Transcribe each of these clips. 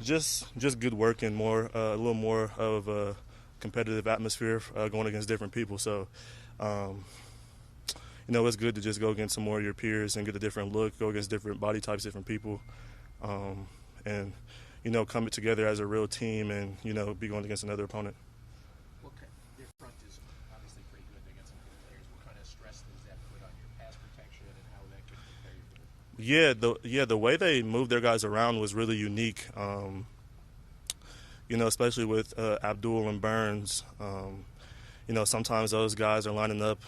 Just good work and a little more of a competitive atmosphere going against different people. So, um, it's good to just go against some more of your peers and get a different look, go against different body types, different people, and come together as a real team and be going against another opponent. Their front is obviously pretty good. They got some good players. What kind of stress does that put on your pass protection and how that could prepare you for it? The way they moved their guys around was really unique. Especially with Abdul and Burns. Sometimes those guys are lining up,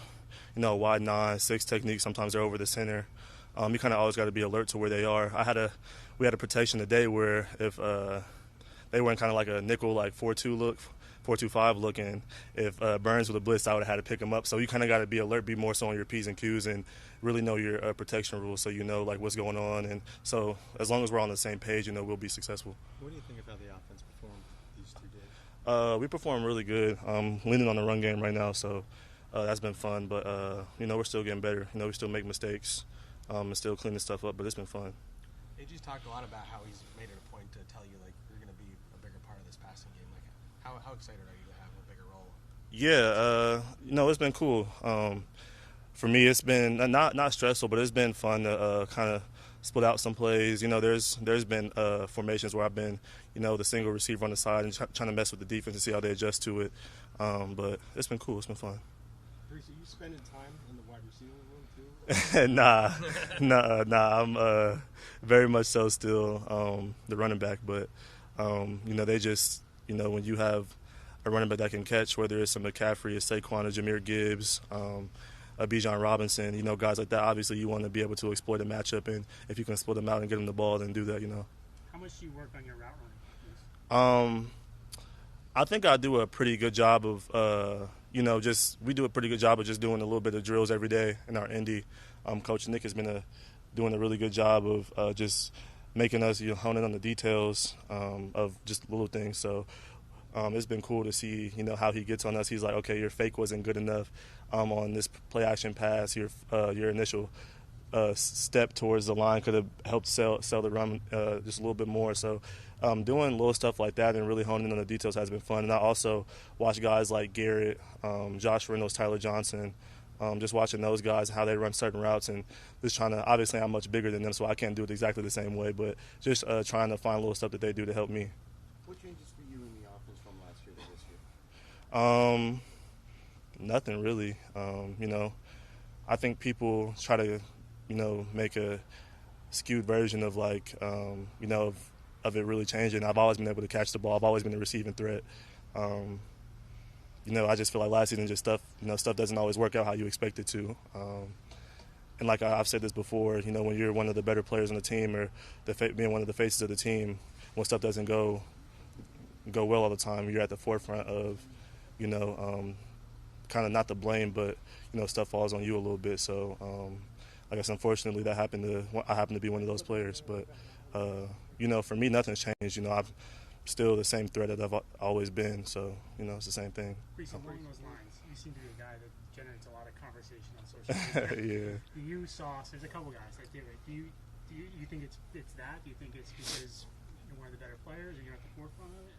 wide 9-6 technique. Sometimes they're over the center. You kind of always got to be alert to where they are. We had a protection today where if they were in kind of like a nickel, like 4-2 look, 4-2-5 look, and if Burns with a blitz, I would have had to pick him up. So you kind of got to be alert, be more so on your P's and Q's, and really know your protection rules so you know like what's going on. And so as long as we're on the same page, we'll be successful. What do you think about the offense performed these 2 days? We perform really good. Leaning on the run game right now, so that's been fun. But we're still getting better. We still make mistakes and still cleaning stuff up. But it's been fun. AJ's talked a lot about how he's made it a point to tell you like you're going to be a bigger part of this passing game. Like, how excited are you to have a bigger role? Yeah, it's been cool. For me, it's been not stressful, but it's been fun to kind of split out some plays. There's been formations where I've been, the single receiver on the side and trying to mess with the defense and see how they adjust to it. But it's been cool. It's been fun. Breece, are you spending time in the wide receiver room too? Nah. I'm very much so still the running back. But, they just, when you have a running back that can catch, whether it's a McCaffrey, a Saquon, a Jahmyr Gibbs, a Bijan Robinson, guys like that, obviously you want to be able to exploit a matchup. And if you can split them out and get them the ball, then do that, How much do you work on your route running? I think I do a pretty good job of, we do a pretty good job of just doing a little bit of drills every day in our Indy. Coach Nick has been doing a really good job of just making us hone in on the details of just little things. So it's been cool to see, how he gets on us. He's like, okay, your fake wasn't good enough on this play action pass. Your initial step towards the line could have helped sell the run just a little bit more. So doing little stuff like that and really honing in on the details has been fun. And I also watch guys like Garrett, Josh Reynolds, Tyler Johnson, just watching those guys and how they run certain routes and just trying to, obviously I'm much bigger than them, so I can't do it exactly the same way, but just trying to find little stuff that they do to help me. What changes for you in the offense from last year to this year? Nothing really. I think people try to, make a skewed version of like, of it really changing. I've always been able to catch the ball. I've always been a receiving threat. I just feel like last season just stuff doesn't always work out how you expect it to. And like I've said this before, when you're one of the better players on the team or being one of the faces of the team, when stuff doesn't go well all the time, you're at the forefront of, kind of not the blame, but stuff falls on you a little bit. So I guess unfortunately I happen to be one of those players. But for me, nothing's changed. I'm still the same threat that I've always been. So it's the same thing. Breece, along those lines, you seem to be a guy that generates a lot of conversation on social media. Yeah. There's a couple guys that do it. Do you think it's that? Do you think it's because you're one of the better players or you're at the forefront of it?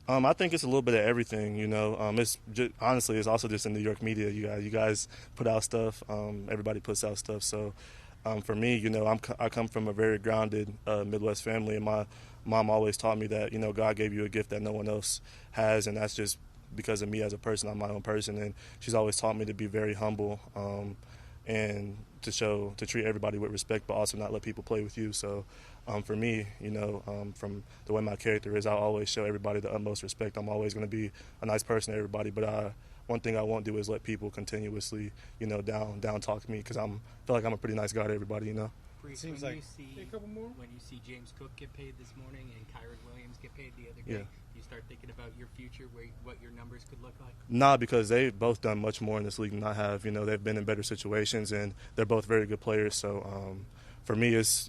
I think it's a little bit of everything, It's just, honestly, it's also just in New York media. You guys put out stuff. Everybody puts out stuff. So for me, I come from a very grounded Midwest family, and my mom always taught me that, God gave you a gift that no one else has, and that's just because of me as a person. I'm my own person, and she's always taught me to be very humble and to treat everybody with respect, but also not let people play with you. So for me, from the way my character is, I'll always show everybody the utmost respect. I'm always going to be a nice person to everybody, but one thing I won't do is let people continuously, down talk to me, because I feel like I'm a pretty nice guy to everybody, Breece, Seems when like you see James Cook get paid this morning and Kyron Williams get paid the other day, Yeah. do you start thinking about your future, what your numbers could look like? Nah, because they've both done much more in this league than I have. They've been in better situations, and they're both very good players. So for me, it's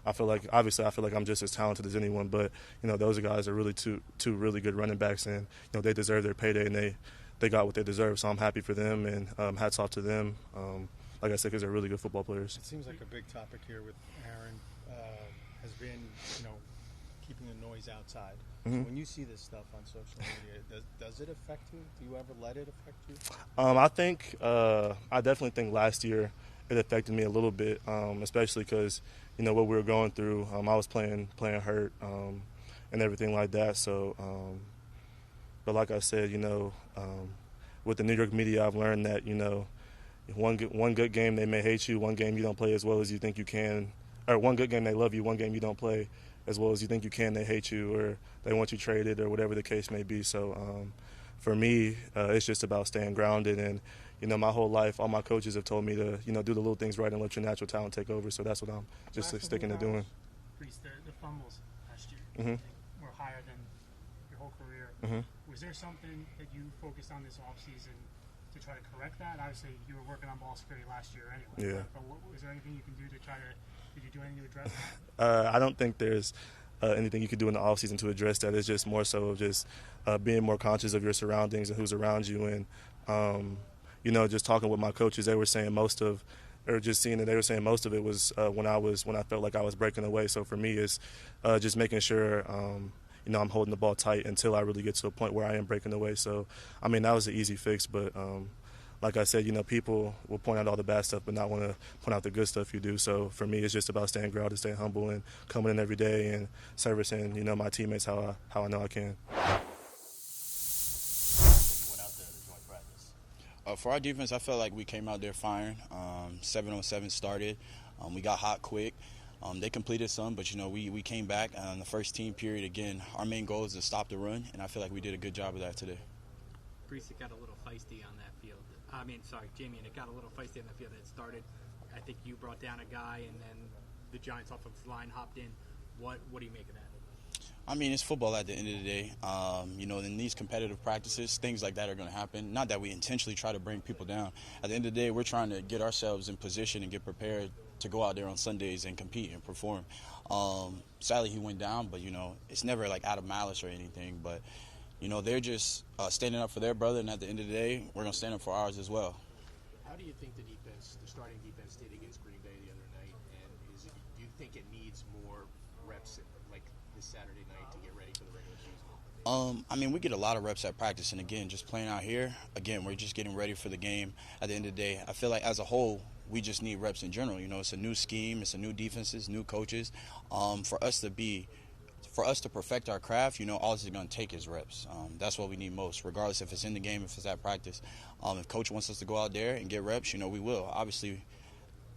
I feel like I'm just as talented as anyone. But those guys are really two really good running backs, and they deserve their payday, and they got what they deserve. So I'm happy for them, and hats off to them. Like I said, because they're really good football players. It seems like a big topic here with Aaron has been, keeping the noise outside. Mm-hmm. So when you see this stuff on social media, does it affect you? Do you ever let it affect you? I think I definitely think last year it affected me a little bit, especially because what we were going through. I was playing hurt and everything like that. So, but like I said, with the New York media, I've learned that one good game they may hate you, one game you don't play as well as you think you can, or one good game they love you, one game you don't play as well as you think you can, they hate you or they want you traded or whatever the case may be. So for me, it's just about staying grounded. And my whole life, all my coaches have told me to do the little things right and let your natural talent take over. So that's what I'm just sticking to doing. Breece, the fumbles last year were higher than your whole career. Mm-hmm. Was there something that you focused on this offseason to try to correct that? Obviously, you were working on ball security last year anyway. Yeah. But was there anything you can do to try to? Did you do anything to address that? I don't think there's anything you can do in the offseason to address that. It's just more so of just being more conscious of your surroundings and who's around you. And, just talking with my coaches, they were saying most of it was when I felt like I was breaking away. So for me, it's just making sure, I'm holding the ball tight until I really get to a point where I am breaking away. So, that was an easy fix. But like I said, people will point out all the bad stuff but not want to point out the good stuff you do. So for me, it's just about staying grounded, staying humble, and coming in every day and servicing, my teammates how I know I can. For our defense, I felt like we came out there firing. 7-on-7 started. We got hot quick. They completed some, but, we came back on the first team period. Again, our main goal is to stop the run, and I feel like we did a good job of that today. Breece, it got a little feisty on that field. Jamien, it got a little feisty on the field. It started, I think you brought down a guy, and then the Giants offensive line hopped in. What do you make of that? It's football at the end of the day. In these competitive practices, things like that are going to happen. Not that we intentionally try to bring people down. At the end of the day, we're trying to get ourselves in position and get prepared to go out there on Sundays and compete and perform. Sadly, he went down, but, it's never like out of malice or anything. But, they're just standing up for their brother, and at the end of the day, we're going to stand up for ours as well. How do you think the starting defense did against Green Bay the other night? And do you think it needs more reps like this Saturday night to get ready for the regular season? We get a lot of reps at practice, and again, just playing out here, we're just getting ready for the game. At the end of the day, I feel like as a whole, we just need reps in general. It's a new scheme, it's a new defenses, new coaches. For us to perfect our craft, all it's going to take is reps. That's what we need most, regardless if it's in the game, if it's at practice. If coach wants us to go out there and get reps, we will. Obviously,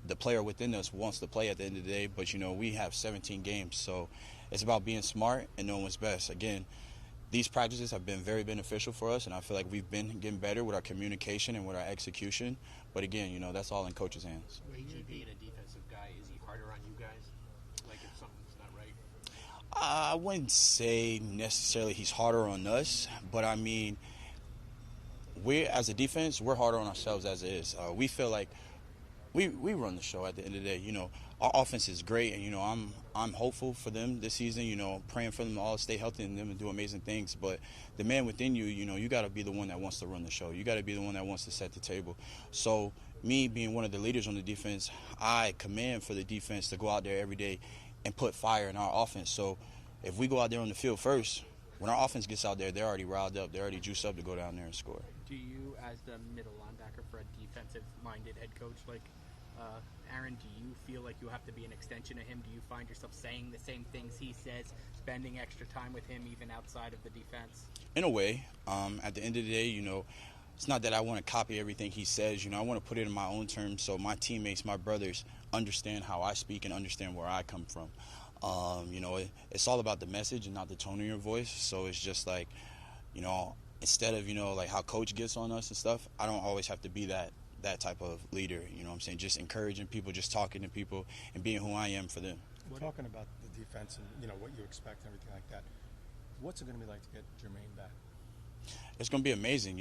the player within us wants to play at the end of the day, but, we have 17 games. So it's about being smart and knowing what's best. Again, these practices have been very beneficial for us, and I feel like we've been getting better with our communication and with our execution. But, again, that's all in coach's hands. AG being a defensive guy, is he harder on you guys? Like if something's not right? I wouldn't say necessarily he's harder on us, but we as a defense, we're harder on ourselves as it is. We feel like we run the show at the end of the day. Our offense is great, and I'm hopeful for them this season. Praying for them to all stay healthy and them to do amazing things. But the man within you, you got to be the one that wants to run the show. You got to be the one that wants to set the table. So me being one of the leaders on the defense, I command for the defense to go out there every day and put fire in our offense. So if we go out there on the field first, when our offense gets out there, they're already riled up. They're already juiced up to go down there and score. Do you, as the middle linebacker for a defensive-minded head coach like Aaron, do you feel like you have to be an extension of him? Do you find yourself saying the same things he says, spending extra time with him even outside of the defense? In a way. At the end of the day, it's not that I want to copy everything he says. I want to put it in my own terms so my teammates, my brothers, understand how I speak and understand where I come from. It's all about the message and not the tone of your voice. So it's just like, instead of, like how coach gets on us and stuff, I don't always have to be that type of leader. Just encouraging people, just talking to people and being who I am for them. Talking about the defense and, what you expect and everything like that, what's it going to be like to get Jermaine back? It's going to be amazing.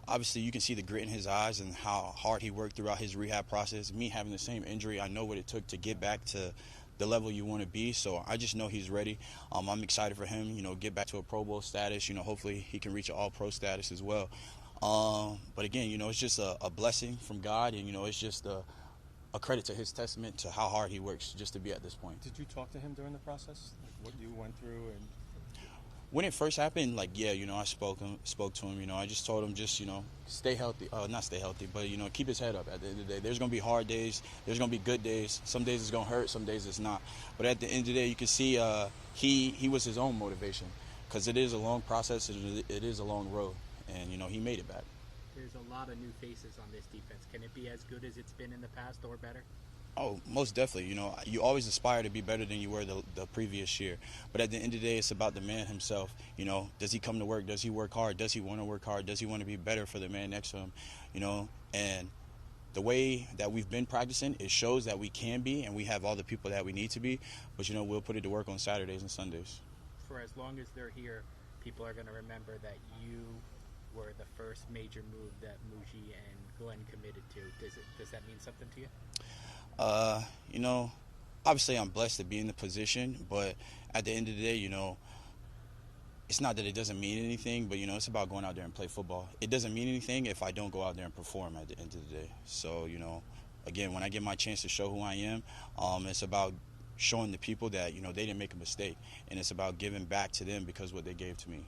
Obviously you can see the grit in his eyes and how hard he worked throughout his rehab process. Me having the same injury, I know what it took to get back to the level you want to be. So I just know he's ready. I'm excited for him, get back to a Pro Bowl status. Hopefully he can reach an All-Pro status as well. But again, it's just a blessing from God, and, it's just a a credit to his testament to how hard he works just to be at this point. Did you talk to him during the process, like what you went through? And When it first happened, like, yeah, I spoke to him. I just told him just, stay healthy. Not stay healthy, but, keep his head up at the end of the day. There's going to be hard days. There's going to be good days. Some days it's going to hurt. Some days it's not. But at the end of the day, you can see he was his own motivation because it is a long process. It is a long road. And, he made it back. There's a lot of new faces on this defense. Can it be as good as it's been in the past or better? Oh, most definitely. You always aspire to be better than you were the previous year. But at the end of the day, it's about the man himself. Does he come to work? Does he work hard? Does he want to work hard? Does he want to be better for the man next to him? And the way that we've been practicing, it shows that we can be and we have all the people that we need to be. But, we'll put it to work on Saturdays and Sundays. For as long as they're here, people are going to remember that you were the first major move that Muji and Glenn committed to. Does that mean something to you? Obviously I'm blessed to be in the position, but at the end of the day, it's not that it doesn't mean anything, but, it's about going out there and play football. It doesn't mean anything if I don't go out there and perform at the end of the day. So, again, when I get my chance to show who I am, it's about showing the people that, they didn't make a mistake, and it's about giving back to them because of what they gave to me.